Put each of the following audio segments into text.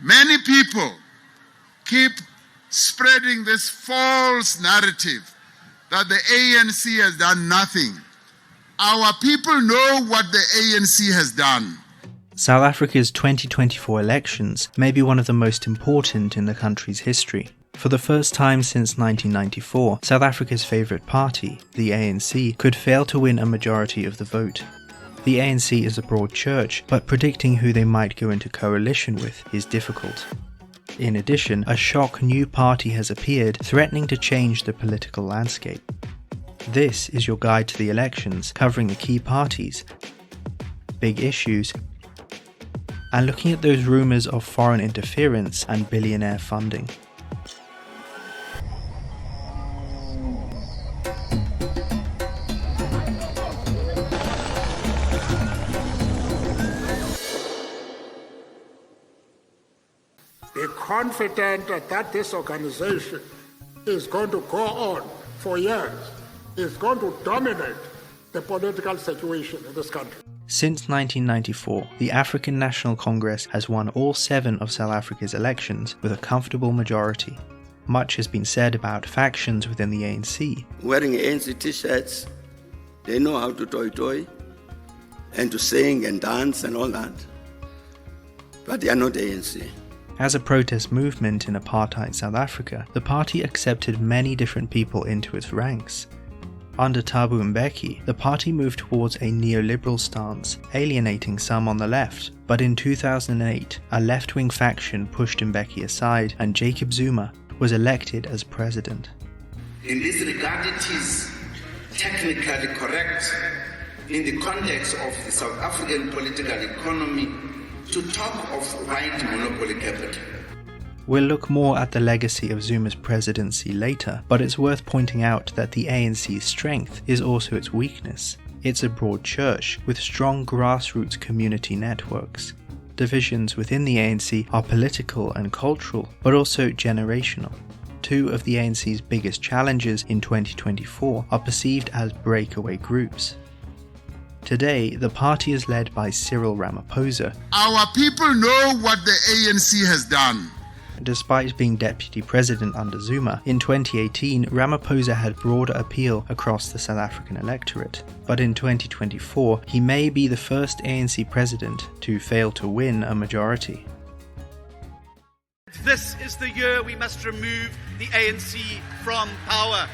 Many people keep spreading this false narrative that the ANC has done nothing. Our people know what the ANC has done. South Africa's 2024 elections may be one of the most important in the country's history. For the first time since 1994, South Africa's favourite party, the ANC, could fail to win a majority of the vote. The ANC is a broad church, but predicting who they might go into coalition with is difficult. In addition, a shock new party has appeared, threatening to change the political landscape. This is your guide to the elections, covering the key parties, big issues, and looking at those rumours of foreign interference and billionaire funding. Be confident that this organization is going to go on for years, is going to dominate the political situation in this country. Since 1994, the African National Congress has won all 7 of South Africa's elections with a comfortable majority. Much has been said about factions within the ANC. Wearing ANC t-shirts, they know how to toy and to sing and dance and all that. But they are not ANC. As a protest movement in apartheid South Africa, the party accepted many different people into its ranks. Under Thabo Mbeki, the party moved towards a neoliberal stance, alienating some on the left, but in 2008, a left-wing faction pushed Mbeki aside and Jacob Zuma was elected as president. In this regard, it is technically correct in the context of the South African political economy to talk of white monopoly capital. We'll look more at the legacy of Zuma's presidency later, but it's worth pointing out that the ANC's strength is also its weakness. It's a broad church with strong grassroots community networks. Divisions within the ANC are political and cultural, but also generational. 2 of the ANC's biggest challenges in 2024 are perceived as breakaway groups. Today, the party is led by Cyril Ramaphosa. Our people know what the ANC has done. Despite being deputy president under Zuma, in 2018 Ramaphosa had broader appeal across the South African electorate. But in 2024, he may be the first ANC president to fail to win a majority. This is the year we must remove the ANC from power.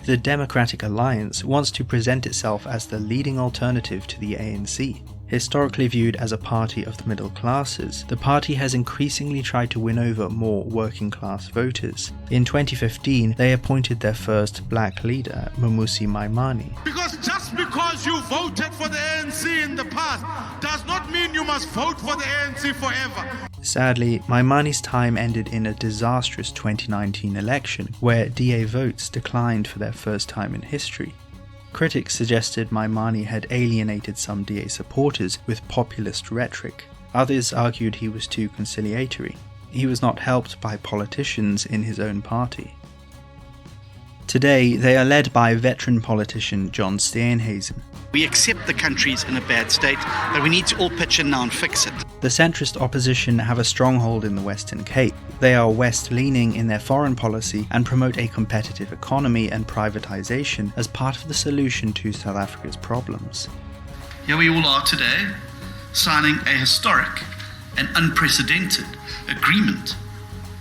The Democratic Alliance wants to present itself as the leading alternative to the ANC. Historically viewed as a party of the middle classes, the party has increasingly tried to win over more working-class voters. In 2015, they appointed their first black leader, Mmusi Maimane. Just because you voted for the ANC in the past does not mean you must vote for the ANC forever. Sadly, Maimane's time ended in a disastrous 2019 election, where DA votes declined for their first time in history. Critics suggested Maimane had alienated some DA supporters with populist rhetoric. Others argued he was too conciliatory. He was not helped by politicians in his own party. Today, they are led by veteran politician John Steenhuisen. We accept the country's in a bad state, but we need to all pitch in now and fix it. The centrist opposition have a stronghold in the Western Cape. They are west-leaning in their foreign policy and promote a competitive economy and privatisation as part of the solution to South Africa's problems. Here we all are today, signing a historic and unprecedented agreement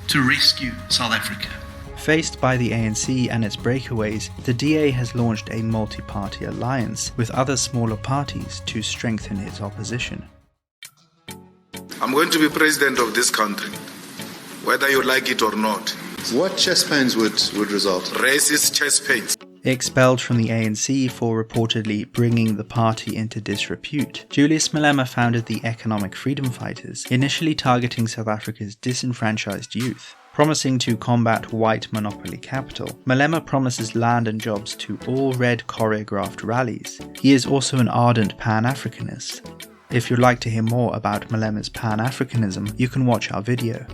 to rescue South Africa. Faced by the ANC and its breakaways, the DA has launched a multi-party alliance with other smaller parties to strengthen its opposition. I'm going to be president of this country, whether you like it or not. What chest pains would result? Racist chest pains. Expelled from the ANC for reportedly bringing the party into disrepute, Julius Malema founded the Economic Freedom Fighters, initially targeting South Africa's disenfranchised youth. Promising to combat white monopoly capital, Malema promises land and jobs to all red choreographed rallies. He is also an ardent Pan-Africanist. If you'd like to hear more about Malema's Pan-Africanism, you can watch our video.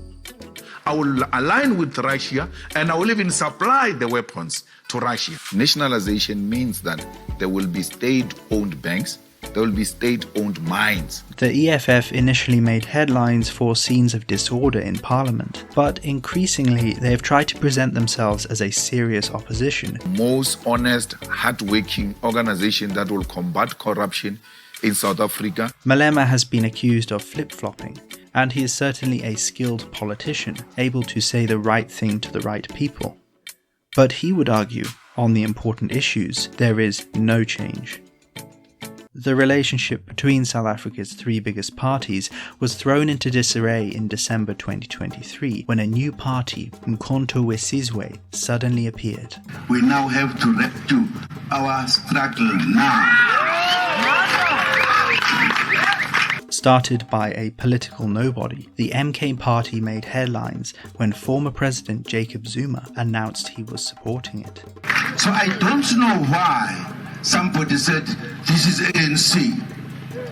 I will align with Russia and I will even supply the weapons to Russia. Nationalization means that there will be state-owned banks There will be state-owned mines. The EFF initially made headlines for scenes of disorder in parliament, but increasingly they have tried to present themselves as a serious opposition. Most honest, hard-working organization that will combat corruption in South Africa. Malema has been accused of flip-flopping, and he is certainly a skilled politician, able to say the right thing to the right people. But he would argue, on the important issues, there is no change. The relationship between South Africa's three biggest parties was thrown into disarray in December 2023 when a new party, Umkhonto weSizwe, suddenly appeared. We now have to rescue our struggle now. Started by a political nobody, the MK party made headlines when former President Jacob Zuma announced he was supporting it. So I don't know why somebody said this is ANC.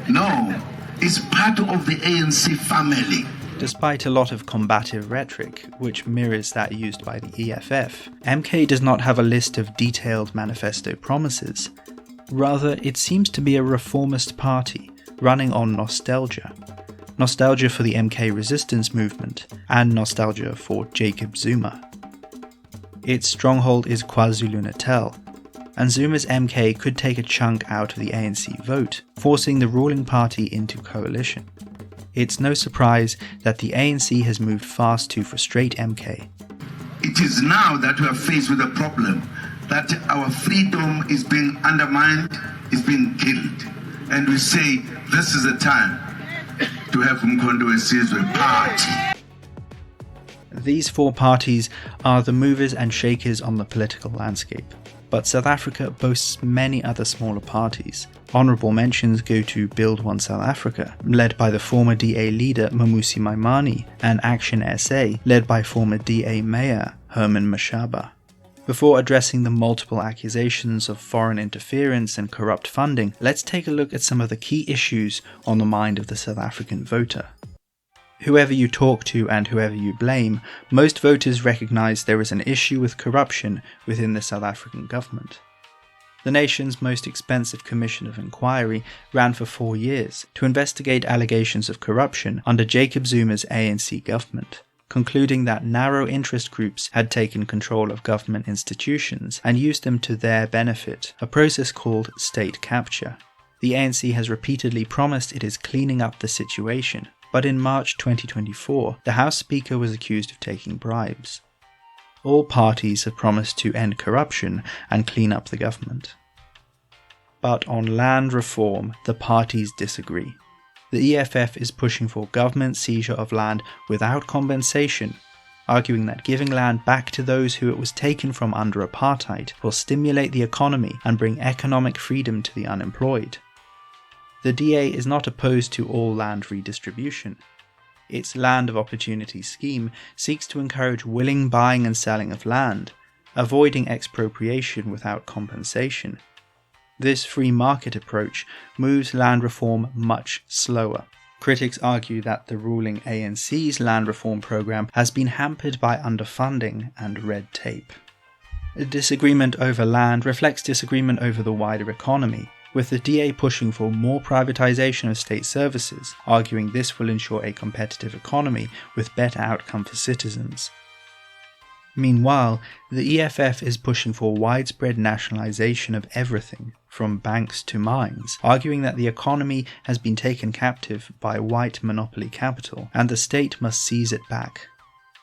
No, it's part of the ANC family. Despite a lot of combative rhetoric, which mirrors that used by the EFF, MK does not have a list of detailed manifesto promises. Rather, it seems to be a reformist party, running on nostalgia. Nostalgia for the MK resistance movement, and nostalgia for Jacob Zuma. Its stronghold is KwaZulu-Natal, and Zuma's MK could take a chunk out of the ANC vote, forcing the ruling party into coalition. It's no surprise that the ANC has moved fast to frustrate MK. It is now that we are faced with a problem that our freedom is being undermined, is being killed. And we say this is the time to have Umkhonto weSizwe party. These four parties are the movers and shakers on the political landscape, but South Africa boasts many other smaller parties. Honourable mentions go to Build One South Africa, led by the former DA leader Mamusi Maimane, and Action SA, led by former DA Mayor Herman Mashaba. Before addressing the multiple accusations of foreign interference and corrupt funding, let's take a look at some of the key issues on the mind of the South African voter. Whoever you talk to and whoever you blame, most voters recognise there is an issue with corruption within the South African government. The nation's most expensive commission of inquiry ran for 4 years to investigate allegations of corruption under Jacob Zuma's ANC government, concluding that narrow interest groups had taken control of government institutions and used them to their benefit, a process called state capture. The ANC has repeatedly promised it is cleaning up the situation, but in March 2024, the House Speaker was accused of taking bribes. All parties have promised to end corruption and clean up the government. But on land reform, the parties disagree. The EFF is pushing for government seizure of land without compensation, arguing that giving land back to those who it was taken from under apartheid will stimulate the economy and bring economic freedom to the unemployed. The DA is not opposed to all land redistribution. Its Land of Opportunity scheme seeks to encourage willing buying and selling of land, avoiding expropriation without compensation. This free market approach moves land reform much slower. Critics argue that the ruling ANC's land reform program has been hampered by underfunding and red tape. Disagreement over land reflects disagreement over the wider economy, with the DA pushing for more privatisation of state services, arguing this will ensure a competitive economy with better outcome for citizens. Meanwhile, the EFF is pushing for widespread nationalisation of everything, from banks to mines, arguing that the economy has been taken captive by white monopoly capital and the state must seize it back.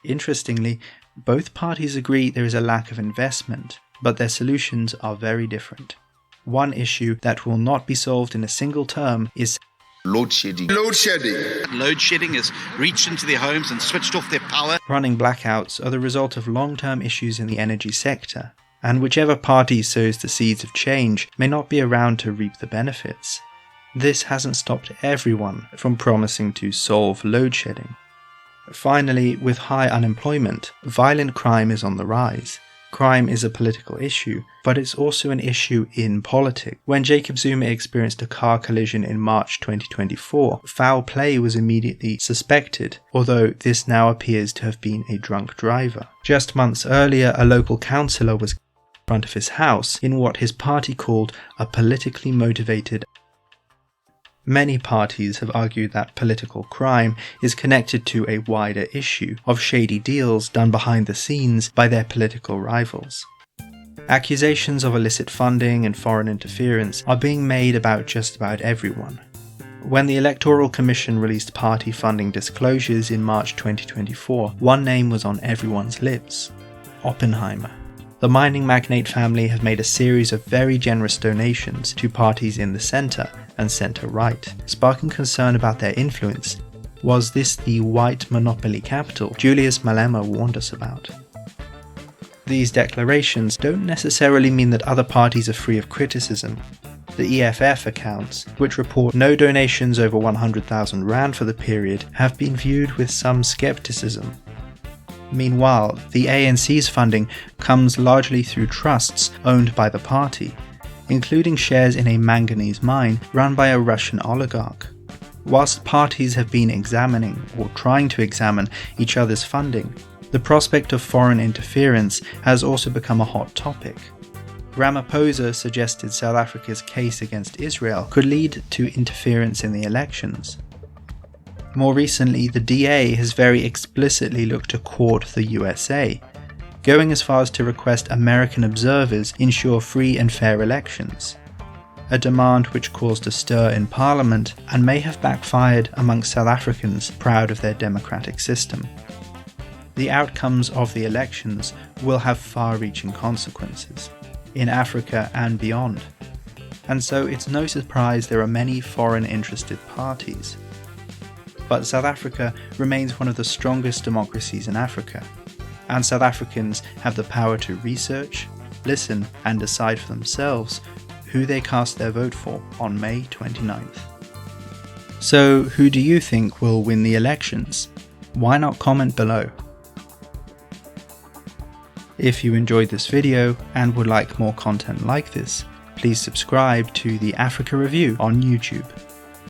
Interestingly, both parties agree there is a lack of investment, but their solutions are very different. One issue that will not be solved in a single term is Loadshedding. Loadshedding has reached into their homes and switched off their power. Running blackouts are the result of long-term issues in the energy sector, and whichever party sows the seeds of change may not be around to reap the benefits. This hasn't stopped everyone from promising to solve load shedding. Finally, with high unemployment, violent crime is on the rise. Crime is a political issue, but it's also an issue in politics. When Jacob Zuma experienced a car collision in March 2024, foul play was immediately suspected, although this now appears to have been a drunk driver. Just months earlier, a local councillor was in front of his house in what his party called a politically motivated. Many parties have argued that political crime is connected to a wider issue of shady deals done behind the scenes by their political rivals. Accusations of illicit funding and foreign interference are being made about just about everyone. When the Electoral Commission released party funding disclosures in March 2024, one name was on everyone's lips: Oppenheimer. The mining magnate family have made a series of very generous donations to parties in the centre and centre-right, sparking concern about their influence. Was this the white monopoly capital Julius Malema warned us about? These declarations don't necessarily mean that other parties are free of criticism. The EFF accounts, which report no donations over 100,000 Rand for the period, have been viewed with some skepticism. Meanwhile, the ANC's funding comes largely through trusts owned by the party, including shares in a manganese mine run by a Russian oligarch. Whilst parties have been examining, or trying to examine, each other's funding, the prospect of foreign interference has also become a hot topic. Ramaphosa suggested South Africa's case against Israel could lead to interference in the elections. More recently, the DA has very explicitly looked to court the USA, going as far as to request American observers ensure free and fair elections, a demand which caused a stir in Parliament and may have backfired amongst South Africans proud of their democratic system. The outcomes of the elections will have far-reaching consequences, in Africa and beyond, and so it's no surprise there are many foreign interested parties. But South Africa remains one of the strongest democracies in Africa, and South Africans have the power to research, listen, and decide for themselves who they cast their vote for on May 29th. So, who do you think will win the elections? Why not comment below? If you enjoyed this video and would like more content like this, please subscribe to the Africa Review on YouTube.